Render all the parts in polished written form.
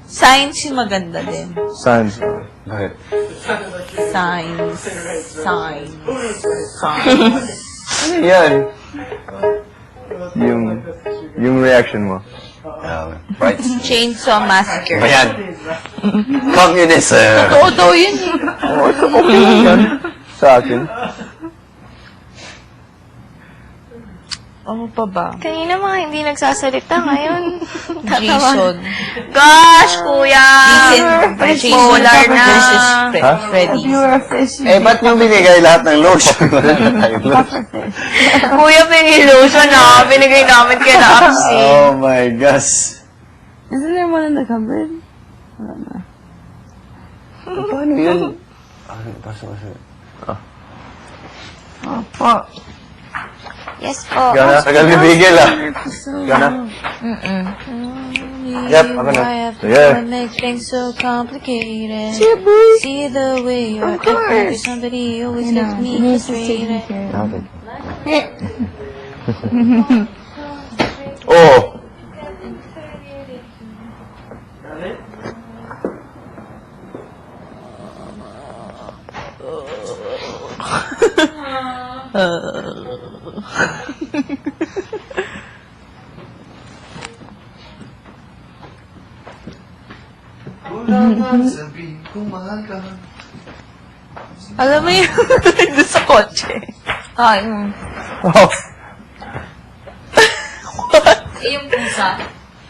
Science yung maganda din. Science. Bakit? Science. Ano yan? Yung reaction mo. Right. Chainsaw Massacre. Ayan. Communism. Totoo daw yun eh. Okay lang yan. Sa akin. Ano pa ba? Kanina mga hindi nagsasalita, ngayon. Jason. Gosh, kuya! Jason Polar na. versus Ha? Freddy. Eh, ba't nyo binigay lahat ng lotion? Kuya, pinilotion na. Binigay namin kay Napsi. Oh my gosh. Isn't there one in the cupboard? Paano yun? Pasok. Opo. Yes po. Gana, tagal bibigil ah. Gana. Yep, ako na. Sige. Make things so complicated. See the way you're Of course. acting to somebody always gets me This is taken frustrated. care of. Oh! Alam mo yun, doon sa kotse. Ah, yung... Oh! Yung pusa.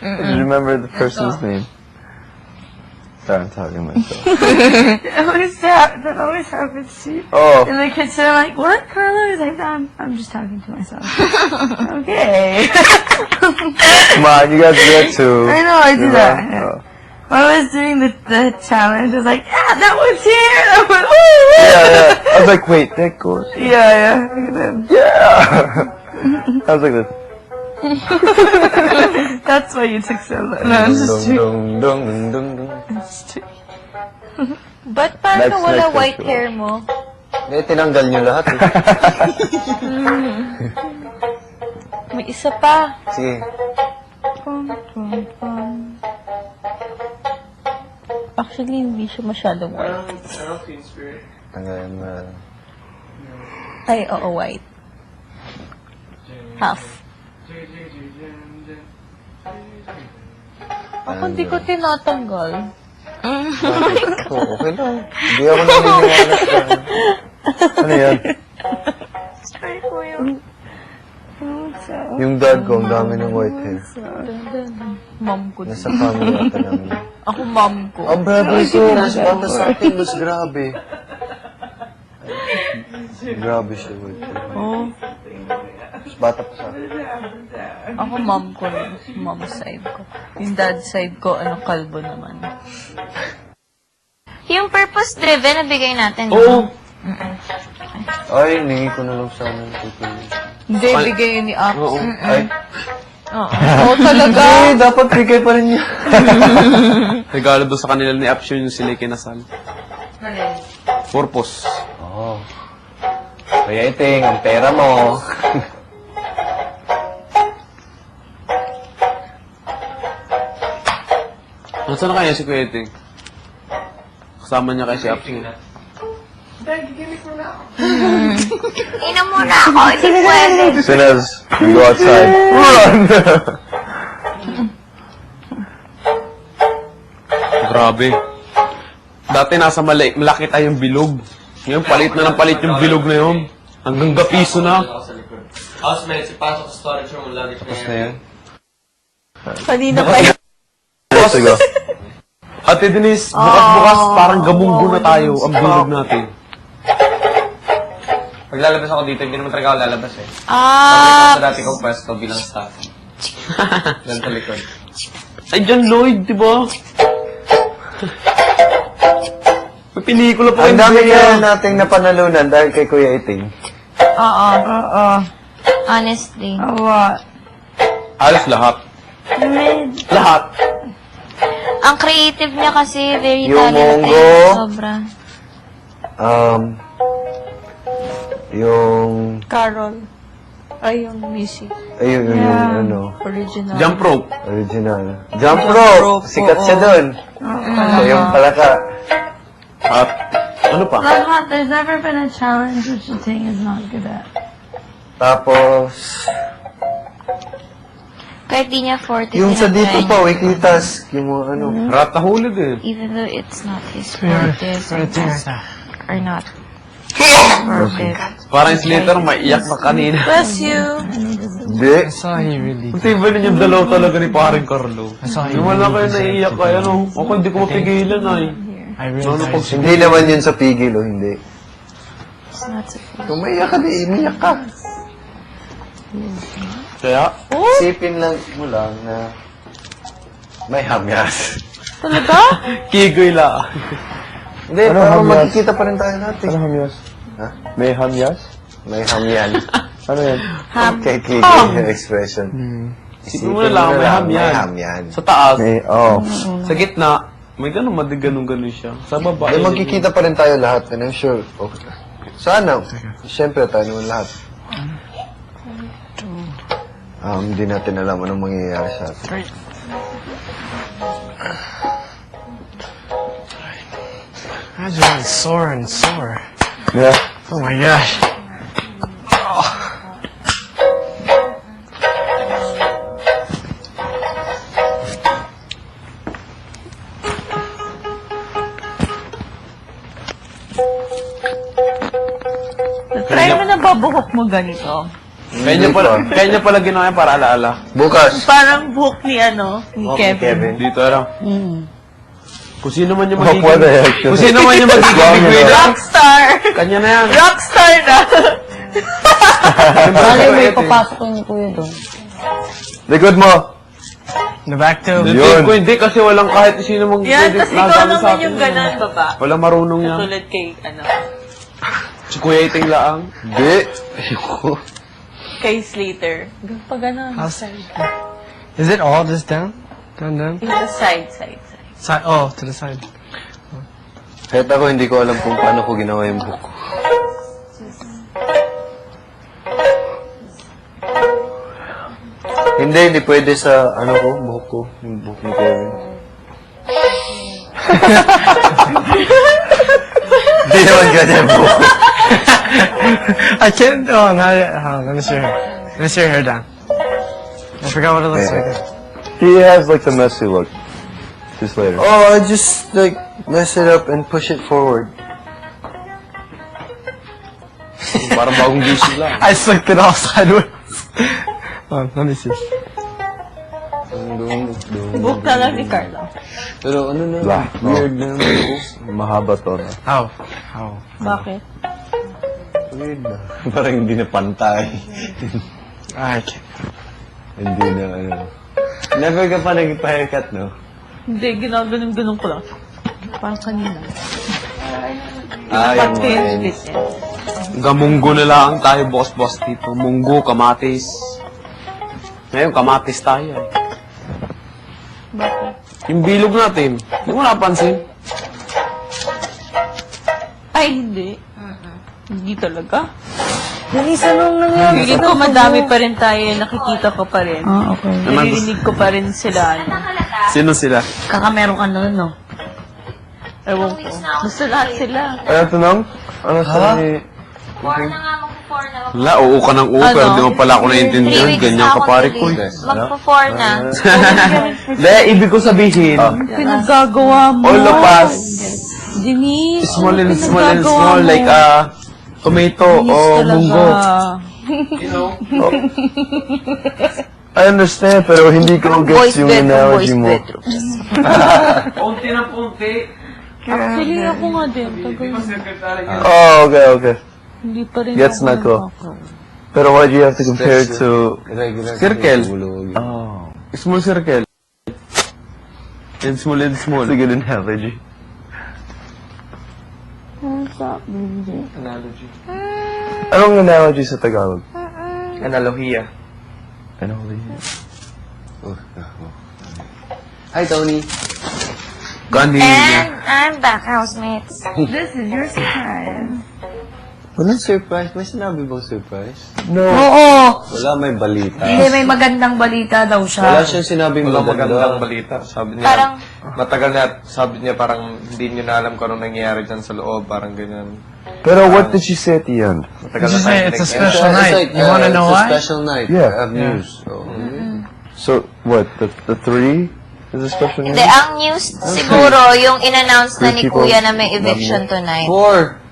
Did you remember the person's name? Sorry, I'm talking to myself. That always happens to you. Oh! In the kitchen, I'm like, what, Carla? He's like, I'm just talking to myself. Okay. Come on, you guys do that too. I know, I do that. Oh. When I was doing the challenge, I was like, yeah, that one's here. That one, woo, Yeah. I was like, wait, that goes. Yeah. And then, Yeah! I was like this. that's why you took so long. No, it's just true. Dung. It's true. Ba't parang Next, wala next, white next. hair mo? Eh, tinanggal nyo lahat eh. May isa pa. Sige. Actually, hindi siya masyadong white. Tanggalin mo. Ay, oo, white. Half. Ako hindi ko tinatanggal. Ito, okay lang. Hindi ako naniniwala sa Ano yan? Sorry, kuya. Yung dad ko, ang dami ng white hair. Mom ko. Nasa family ata namin. Ako mom ko. Ang brother ko, mas bata sa akin, mas grabe. Grabe siya, white hair. Oh, Mas bata pa sa akin. ako mom ko rin. Mom side ko. Yung dad side ko, kalbo naman. Yung purpose-driven, nabigay natin. Oo! Ay, ningi ko na lang sana ng tutulong. Hindi, bigay yun ni Aps. Oo. Ay, Oo, talaga. ay, dapat bigay pa rin niya. Regalo doon sa kanila ni Aption yung sila kinasal. Purpose. Oo. Kaya iting, ang pera mo. Nasaan na kaya si Kuya Ting? Kasama niya kay si Aption. Ina muna ako, hindi pwede. As soon as you go outside, run! Grabe. Dati nasa malaki tayong bilog. Ngayon, palit na ng palit yung bilog na yun. Hanggang gapiso na. Housemate, pasok sa storage room, luggage na yan. Ayan. Kanina pa yun. Let's go. Ate Denise, bukas-bukas parang gamunggo na tayo ang bilog natin. Pag lalabas ako dito, hindi naman talaga ako lalabas eh. Ah, Sa dati kong pwesto bilang staff. Diyan sa likod. Ay, John Lloyd, di ba? May pelikula pa Ang kayo dami niya. kaya nating napanalunan dahil kay Kuya Iting. Oo. Oo. Honestly. A lot. Halos lahat. Lahat. Ang creative niya kasi, very Yung talented. Mongo. Sobra. Yung... Carol. Ay, yung music. Ayun, yung ano, Original. Jump rope. original. Jump rope! Sikat siya dun. Siya yung palaka. At, ano pa? Lahat, there's never been a challenge which you think is not good at. Tapos, Kahit di niya forte. yung sa dito tinatry. pa, weekly task. Yung mga ano. Ratahuli din. Even though it's not his forte, sometimes are not forte. Parang Slater, maiyak na kanina. Bless you. Hindi. Ang tiba din yung dalaw talaga ni paring Carlo. Yung wala kayo naiiyak kayo, ano? Ako hindi ko mapigilan, ay. Ano pag Hindi naman yun sa pigil, o hindi. It's not so forte. Kung maiyak ka, di umiyak ka. Kaya, Isipin lang mo lang na may hamyas. Talaga? kigoy la. Hindi, Ano pero hamyas? magkikita pa rin tayo natin. Ano hamyas? Ha? May hamyas? May hamyan. Ano yan? Kay Kiki yung expression. Isipin mo na lang, may ham May yan. hamyan. Sa taas, May, oh. sa gitna, may ganun siya. Sa baba, Hindi, magkikita pa rin tayo lahat. And I'm sure, okay. Sana, siyempre tayo naman lahat. Hindi natin alam anong mangyayari sa atin. Imagine being sore and sore. Yeah. Oh my gosh. Try mo na babuhok mo ganito. Kaya niya pala ginawa yan para alaala. Bukas! Parang buhok ni ni Kevin. Dito, ano? Kung sino man yung Oh, what the magiging... heck? Kung sino man yung magiging big winner, Rockstar! kanya na yan. Rockstar na! Malay mo Papasok ko ni Kuya doon. Likod mo! The back toe. Hindi ko hindi kasi walang kahit sino mong Yan, pwede kasi ikaw nasabi sa naman akin yung yan. ganan, baba. Walang marunong yan. Tulad kay, Si Kuya Iting Laang. Hindi! Ayoko. kay Slater. Pag ganon. Is it all just down? Down, down? Yung side. Side. Oh, to the side. Kahit ako, hindi ko alam kung paano ko ginawa yung buhok ko. Hindi pwede sa, ano ko, buhok ko. Yung buhok ni Kevin. Hindi naman ganyan yung buhok ko. I can't. Oh, not yet. Let me see her. Let me see her hair down. I forgot what it looks Yeah. like. He has like the messy look. Just later. Oh, I just, like, mess it up and push it forward. Parang bagong gising lang. I slicked it all sideways. Oh, let me see. Buhok na lang ni Carlo. Pero ano na, Black. weird na yung buhok. Mahaba to. No? How? How? Bakit? Weird na. Parang hindi na pantay. I can't. Hindi na, ano. Never ka pa nagpa-haircut, no? Hindi, ginaganon ko lang. Parang kanina. Yung Pati yung mga split niya. Gamunggo na lang tayo, boss dito. Munggo, kamatis. Ngayon, kamatis tayo. eh. Bakit? Yung bilog natin, hindi mo napansin. Ay, hindi. Hindi talaga. Denise, anong nangyari? Feeling ko madami pa rin tayo, nakikita ko pa rin. Ah, okay. Naririnig ko pa rin sila. Sino sila? Kakameron ka na, no? Ewan ko. Basta lahat sila. Ano tanong? Ano sabi? Four na nga, magpo-four na. Wala, oo ka ng oo, Ano? pero di mo pala ako 3 naiintindihan. weeks Ganyan na ka ako pare ko. tuloy. Magpo-four na. Hindi, ibig ko sabihin, Pinagagawa mo. all of us, Denise, small and small and pinagagawa small, mo? like tomato o Denise munggo. I understand, pero hindi ko gets yung analogy mo. Punti na punti. Actually, ako nga din. Tagal. Oh, okay. Hindi pa rin Gets ako na ko. nakaka- Pero why do you have to compare it to... Regular. Circle. Oh, Small circle. And small and small. that's a good analogy. Analogy. Anong analogy sa Tagalog? Analohiya. Analogy. Hi, Tony. Gandhi. And I'm back, housemates. This is your surprise. Walang surprise. May sinabi bang surprise? Oo. Wala, may balita. Hindi, may magandang balita daw Wala siya. siyang sinabing Walang magandang maganda. balita. Sabi niya, Parang, matagal na, sabi niya parang hindi niyo na alam kung anong nangyayari dyan sa loob, parang ganyan. Pero what did she say at the end? Matagal Did you na say tayo it's a pinag- special night? You wanna know It's a why? special night. Yeah. I have news. So, So, what, the three is a special hindi, name? ang news siguro, yung in-announce na ni Three people Kuya na may eviction tonight. 4.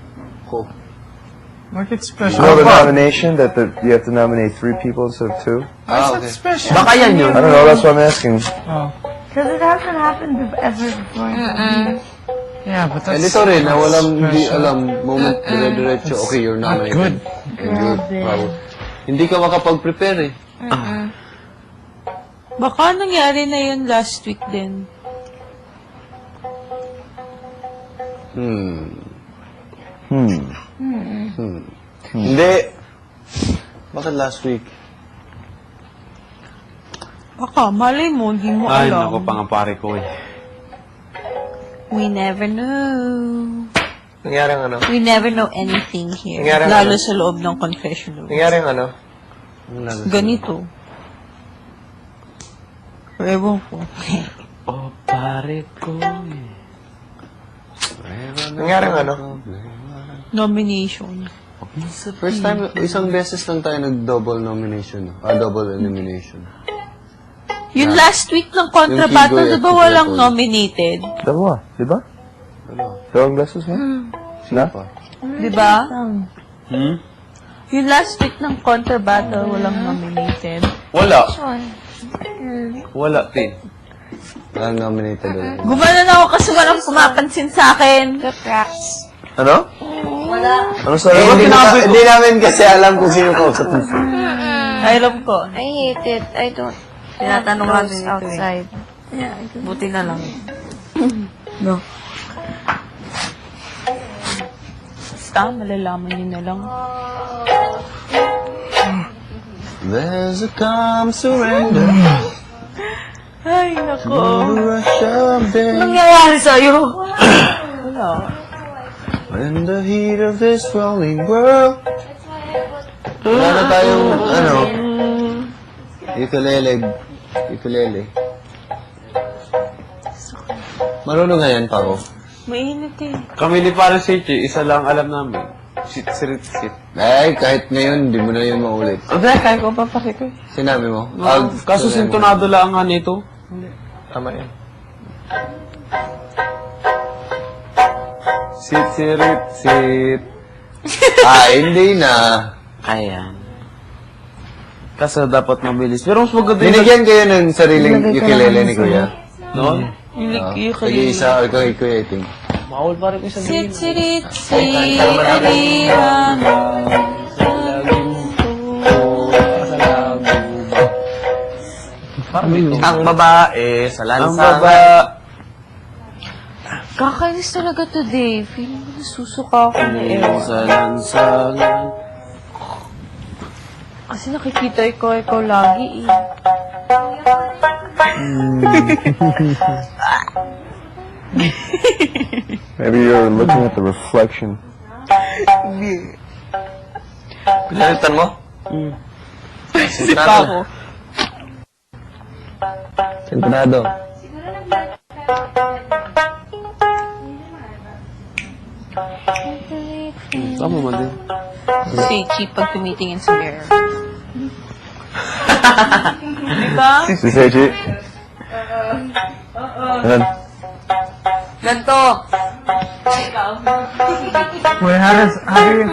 Make it special. No, the nomination, that you have to nominate 3 people instead of 2? Ah, okay. Special. Baka yan yun. I don't know, that's what I'm asking. Oh. Because it hasn't happened ever before. Yeah, but that's... And ito rin, na walang hindi special. alam, moment dire-diretso, okay, you're nominated. And you're proud. Hindi ka makapag-prepare eh. Baka nangyari na yun last week din. Hindi. Bakit last week? Baka, malay mo, hindi mo Ay, alam. naku, pangapare ko eh. We never know. Nangyari ang ano? We never know anything here. Nangyari Lalo ano? sa loob ng confessional. Nangyari ang ano? Ganito. Ewan ko. Oh, pare ko eh. Nangyari ang ano? Nomination. First time, isang beses lang tayo nag-double nomination. Double elimination. Yung last week ng Contra Yung Battle, Kigoy di at ba walang Kigoy. nominated? Dalawa, di ba? Ano? Dalawang beses na? Na? Pa? Di ba? Yung last week ng Contra Battle, walang nominated. Wala. Wala, Tin. Walang nominated ulit. Gumana na ako kasi walang pumapansin sa akin. Ano? Wala. Ano sa Hindi namin kasi alam kung sino kausap mo. Alam ko. I hate it. I don't Tinatanong want namin girls ito eh. outside. Buti na lang. No. Basta, malalaman niyo na lang. There's a calm surrender. Ay, nako. Rush of day. Nangyayari sa'yo? Wala. In the heat of this rolling world. Wala na tayong, ano, ukulele. Marunong nga yan, Pao. Mainit eh. Kami ni Parang Sitchi, isa lang alam namin. Sit. Ay, kahit ngayon, di mo na yun maulit. Okay, kaya ko pa pare ko eh. Sinabi mo? Kaso sintonado lang nga nito. Tama yan. Sit. Hindi na. Ayan. Kaso dapat mabilis. Pero mas maganda yun. Binigyan kayo ng sariling ukulele ni Kuya. No? Tag-isa, or kay Kuya, I think. Mahal pare ko sabihin. Sit, ariran. Ang babae sa Ang lansangan. Kakainis talaga today. Feeling ko nasusuka ako na ewan. Sa lansangan. Kasi nakikita ko ikaw lagi eh. Maybe you're looking at the reflection. Pinalitan mo? Isip pa ako. Sintonado. Tama mo din. Si cheap pag tumitingin sa mirror. Diba? Si Seiji. Ayan. Ganto. Wait, how do you...